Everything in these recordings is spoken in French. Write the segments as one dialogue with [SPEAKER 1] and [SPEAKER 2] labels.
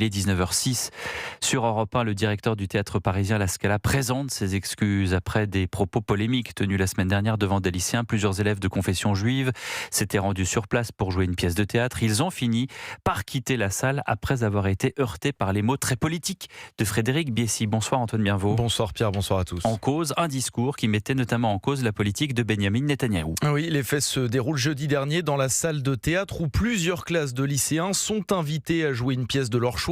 [SPEAKER 1] Il est 19h06. Sur Europe 1, le directeur du théâtre parisien La Scala présente ses excuses après des propos polémiques tenus la semaine dernière devant des lycéens. Plusieurs élèves de confession juive s'étaient rendus sur place pour jouer une pièce de théâtre. Ils ont fini par quitter la salle après avoir été heurtés par les mots très politiques de Frédéric Biessy. Bonsoir Antoine Bienvaux.
[SPEAKER 2] Bonsoir Pierre, bonsoir à tous.
[SPEAKER 1] En cause, un discours qui mettait notamment en cause la politique de Benyamin Netanyahou.
[SPEAKER 2] Oui, les faits se déroulent jeudi dernier dans la salle de théâtre où plusieurs classes de lycéens sont invitées à jouer une pièce de leur choix.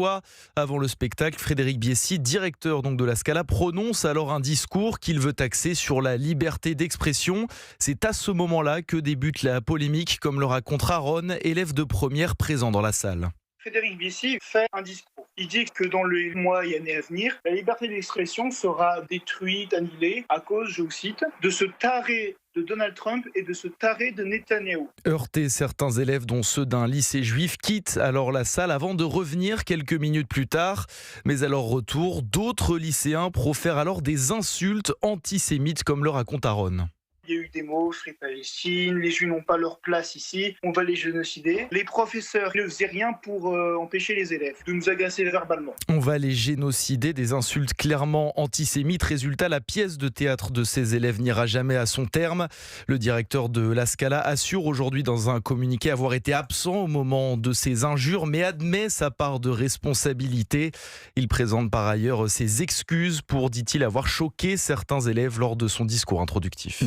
[SPEAKER 2] Avant le spectacle, Frédéric Biessy, directeur donc de la Scala, prononce alors un discours qu'il veut axer sur la liberté d'expression. C'est à ce moment-là que débute la polémique, comme le raconte Aaron, élève de première présent dans la salle.
[SPEAKER 3] Frédéric Biessy fait un discours. Il dit que dans les mois et années à venir, la liberté d'expression sera détruite, annihilée, à cause, je vous cite, de ce taré de Donald Trump et de ce taré de Netanyahou.
[SPEAKER 2] Heurtés, certains élèves, dont ceux d'un lycée juif, quittent alors la salle avant de revenir quelques minutes plus tard. Mais à leur retour, d'autres lycéens profèrent alors des insultes antisémites, comme le raconte Aaron.
[SPEAKER 3] Il y a eu des mots, Free Palestine, les Juifs n'ont pas leur place ici, on va les génocider. Les professeurs ne faisaient rien pour empêcher les élèves de nous agacer verbalement.
[SPEAKER 2] On va les génocider, des insultes clairement antisémites. Résultat, la pièce de théâtre de ces élèves n'ira jamais à son terme. Le directeur de la Scala assure aujourd'hui dans un communiqué avoir été absent au moment de ces injures, mais admet sa part de responsabilité. Il présente par ailleurs ses excuses pour, dit-il, avoir choqué certains élèves lors de son discours introductif.